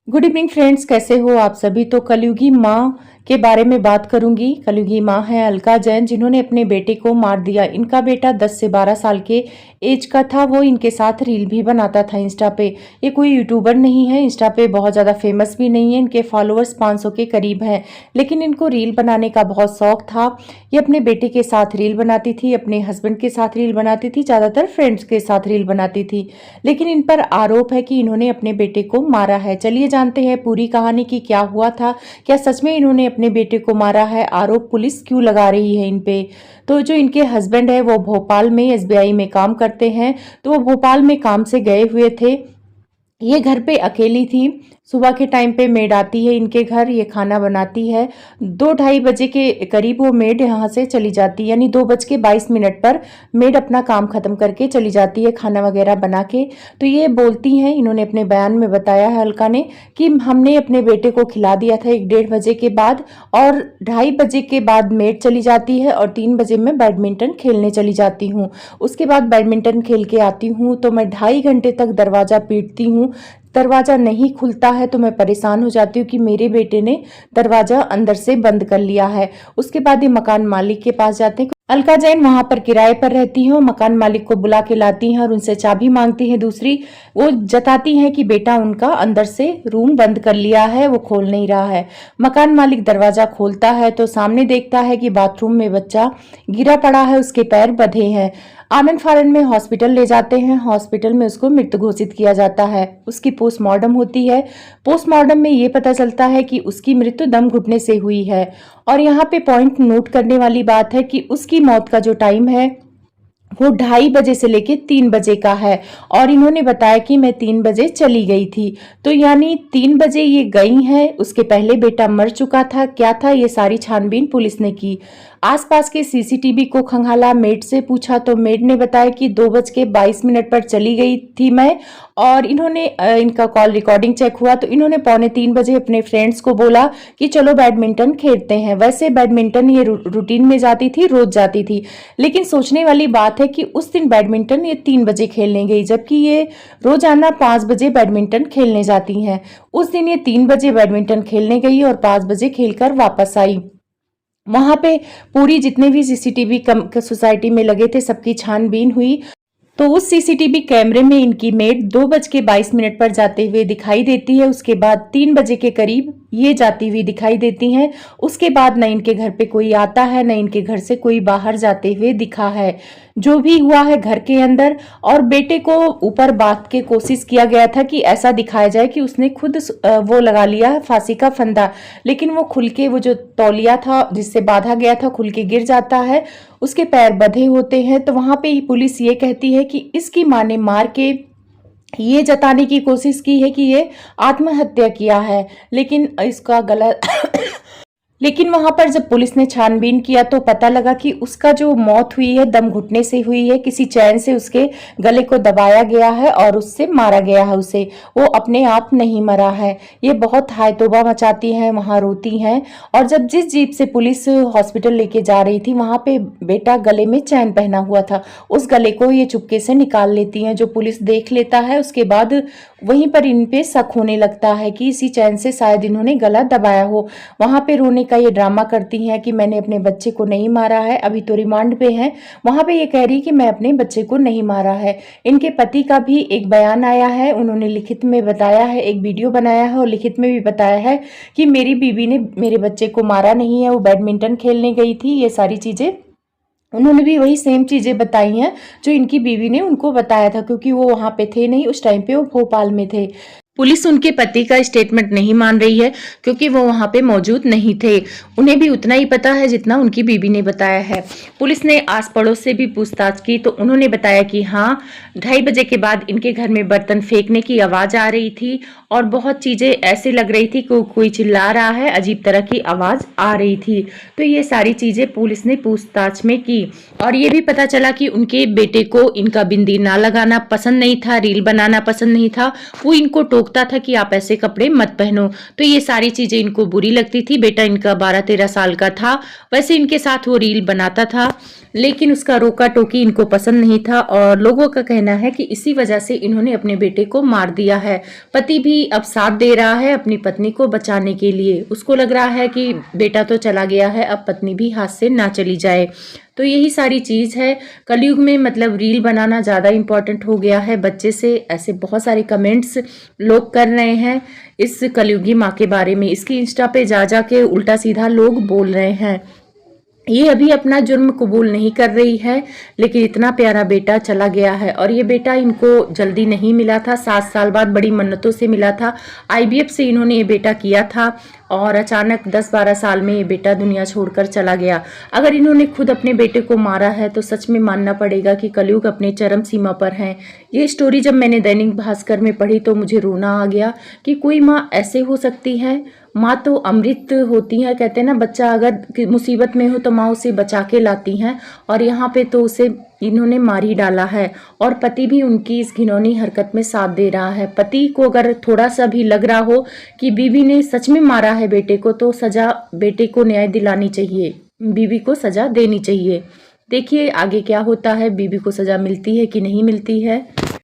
Good evening friends, कैसे हो आप सभी। तो कलयुगी माँ के बारे में बात करूंगी। कलयुगी माँ है अलका जैन, जिन्होंने अपने बेटे को मार दिया। इनका बेटा 10 से 12 साल के एज का था। वो इनके साथ रील भी बनाता था इंस्टा पे। ये कोई यूट्यूबर नहीं है, इंस्टा पे बहुत ज़्यादा फेमस भी नहीं है। इनके फॉलोअर्स 500 के करीब हैं, लेकिन इनको रील बनाने का बहुत शौक था। ये अपने बेटे के साथ रील बनाती थी, अपने हस्बैंड के साथ रील बनाती थी, ज़्यादातर फ्रेंड्स के साथ रील बनाती थी। लेकिन इन पर आरोप है कि इन्होंने अपने बेटे को मारा है। चलिए जानते हैं पूरी कहानी की क्या हुआ था। क्या सच में इन्होंने अपने बेटे को मारा है? आरोप पुलिस क्यों लगा रही है इन पे? तो जो इनके हस्बैंड है वो भोपाल में एसबीआई में काम करते हैं। तो वो भोपाल में काम से गए हुए थे। ये घर पे अकेली थी। सुबह के टाइम पे मेड आती है इनके घर, ये खाना बनाती है। 2-2:30 बजे के करीब वो मेड यहाँ से चली जाती है, यानी 2:22 पर मेड अपना काम खत्म करके चली जाती है खाना वगैरह बना के। तो ये बोलती हैं, इन्होंने अपने बयान में बताया है अलका ने, कि हमने अपने बेटे को खिला दिया था 1-1:30 बजे के बाद, और 2:30 बजे के बाद मेड चली जाती है और 3 बजे मैं बैडमिंटन खेलने चली जाती हूँ। उसके बाद बैडमिंटन खेल के आती हूँ तो मैं 2.5 घंटे तक दरवाज़ा पीटती हूँ। दरवाज़ा नहीं खुलता है तो मैं परेशान हो जाती हूँ कि मेरे बेटे ने दरवाज़ा अंदर से बंद कर लिया है। उसके बाद ये मकान मालिक के पास जाते हैं। अलका जैन वहां पर किराए पर रहती हैं। मकान मालिक को बुला के लाती हैं और उनसे चाबी मांगती हैं। दूसरी वो जताती हैं कि बेटा उनका अंदर से रूम बंद कर लिया है, वो खोल नहीं रहा है। मकान मालिक दरवाजा खोलता है तो सामने देखता है कि बाथरूम में बच्चा गिरा पड़ा है, उसके पैर बंधे हैं। आनंद फानन में हॉस्पिटल ले जाते हैं। हॉस्पिटल में उसको मृत घोषित किया जाता है। उसकी पोस्टमार्टम होती है। पोस्टमार्टम में ये पता चलता है कि उसकी मृत्यु दम घुटने से हुई है। और यहाँ पे पॉइंट नोट करने वाली बात है कि उसकी मौत का जो टाइम है वो 2:30 बजे से लेके 3 बजे का है। और इन्होंने बताया कि मैं 3 बजे चली गई थी। तो यानी 3 बजे ये गई हैं, उसके पहले बेटा मर चुका था। क्या था, ये सारी छानबीन पुलिस ने की। आसपास के सीसीटीवी को खंगाला, मेड से पूछा तो मेड ने बताया कि 2:22 पर चली गई थी मैं। और इन्होंने इनका कॉल रिकॉर्डिंग चेक हुआ तो इन्होंने 2:45 बजे अपने फ्रेंड्स को बोला कि चलो बैडमिंटन खेलते हैं। वैसे बैडमिंटन ये रूटीन में जाती थी, रोज जाती थी। लेकिन सोचने वाली बात है कि उस दिन बैडमिंटन ये 3 बजे खेलने गई, जबकि ये रोजाना 5 बजे बैडमिंटन खेलने जाती हैं। उस दिन ये 3 बजे बैडमिंटन खेलने गई और 5 बजे खेलकर वापस आई। वहां पे पूरी जितने भी सीसीटीवी सोसाइटी में लगे थे सबकी छानबीन हुई। तो उस सीसीटीवी कैमरे में इनकी मेड 2:22 पर जाते हुए दिखाई देती है। उसके बाद 3 बजे के करीब ये जाती हुई दिखाई देती हैं। उसके बाद न इनके घर पे कोई आता है, न इनके घर से कोई बाहर जाते हुए दिखा है। जो भी हुआ है घर के अंदर। और बेटे को ऊपर बांध के कोशिश किया गया था कि ऐसा दिखाया जाए कि उसने खुद वो लगा लिया है फांसी का फंदा, लेकिन वो खुल के, वो जो तौलिया था जिससे बांधा गया था, खुल के गिर जाता है। उसके पैर बंधे होते हैं। तो वहां पे पुलिस ये कहती है कि इसकी मां ने मार के ये जताने की कोशिश की है कि ये आत्महत्या किया है, लेकिन इसका गला लेकिन वहां पर जब पुलिस ने छानबीन किया तो पता लगा कि उसका जो मौत हुई है दम घुटने से हुई है। किसी चैन से उसके गले को दबाया गया है और उससे मारा गया है उसे। वो अपने आप नहीं मरा है। ये बहुत हाय तौबा मचाती हैं, वहां रोती हैं। और जब जिस जीप से पुलिस हॉस्पिटल लेके जा रही थी वहां पे बेटा गले में चैन पहना हुआ था, उस गले को ये चुपके से निकाल लेती हैं। जो पुलिस देख लेता है उसके बाद वहीं पर इन पे शक होने लगता है कि इसी चैन से शायद इन्होंने गला दबाया हो। वहां पे रोने का ये ड्रामा करती हैं कि मैंने अपने बच्चे को नहीं मारा है, अभी तो रिमांड पे है। वहां पे ये कह रही कि मैं अपने बच्चे को नहीं मारा है। इनके पति का भी एक बयान आया है, उन्होंने लिखित में बताया है, एक वीडियो बनाया है और लिखित में भी बताया है कि मेरी बीवी ने मेरे बच्चे को मारा नहीं है, वो बैडमिंटन खेलने गई थी। ये सारी चीजें उन्होंने भी वही सेम चीजें बताई हैं जो इनकी बीवी ने उनको बताया था, क्योंकि वो वहां पे थे नहीं, उस टाइम पे वो भोपाल में थे। पुलिस उनके पति का स्टेटमेंट नहीं मान रही है क्योंकि वो वहां पे मौजूद नहीं थे। उन्हें भी उतना ही पता है जितना उनकी बीवी ने बताया है। पुलिस ने आस पड़ोस से भी पूछताछ की तो उन्होंने बताया कि हाँ, 2:30 बजे के बाद इनके घर में बर्तन फेंकने की आवाज आ रही थी और बहुत चीजें ऐसे लग रही थी कि कोई चिल्ला रहा है, अजीब तरह की आवाज आ रही थी। तो ये सारी चीजें पुलिस ने पूछताछ में की। और ये भी पता चला कि उनके बेटे को इनका बिंदी ना लगाना पसंद नहीं था, रील बनाना पसंद नहीं था। वो इनको टोकता था कि आप ऐसे कपड़े मत पहनो। तो ये सारी चीजें इनको बुरी लगती थी। बेटा इनका 12-13 साल का था, वैसे इनके साथ वो रील बनाता था, लेकिन उसका रोका टोकी इनको पसंद नहीं था और लोगों का कहना है कि इसी वजह से इन्होंने अपने बेटे को मार दिया है। पति भी अब साथ दे रहा है अपनी पत्नी को बचाने के लिए। उसको लग रहा है कि बेटा तो चला गया है, अब पत्नी भी हाथ से ना चली जाए। तो यही सारी चीज़ है कलयुग में, मतलब रील बनाना ज़्यादा इम्पोर्टेंट हो गया है बच्चे से। ऐसे बहुत सारे कमेंट्स लोग कर रहे हैं इस कलयुगी माँ के बारे में। इसकी इंस्टा पे जा जा के उल्टा सीधा लोग बोल रहे हैं। ये अभी अपना जुर्म कबूल नहीं कर रही है, लेकिन इतना प्यारा बेटा चला गया है। और ये बेटा इनको जल्दी नहीं मिला था, 7 साल बाद बड़ी मन्नतों से मिला था। आईवीएफ से इन्होंने ये बेटा किया था और अचानक 10-12 साल में ये बेटा दुनिया छोड़कर चला गया। अगर इन्होंने खुद अपने बेटे को मारा है तो सच में मानना पड़ेगा कि कलयुग अपने चरम सीमा पर है। ये स्टोरी जब मैंने दैनिक भास्कर में पढ़ी तो मुझे रोना आ गया कि कोई माँ ऐसे हो सकती है। माँ तो अमृत होती है, कहते हैं ना, बच्चा अगर मुसीबत में हो तो माँ उसे बचा के लाती हैं, और यहाँ पे तो उसे इन्होंने मार ही डाला है। और पति भी उनकी इस घिनौनी हरकत में साथ दे रहा है। पति को अगर थोड़ा सा भी लग रहा हो कि बीवी ने सच में मारा है बेटे को, तो सजा बेटे को न्याय दिलानी चाहिए, बीवी को सजा देनी चाहिए। देखिए आगे क्या होता है, बीवी को सजा मिलती है कि नहीं मिलती है।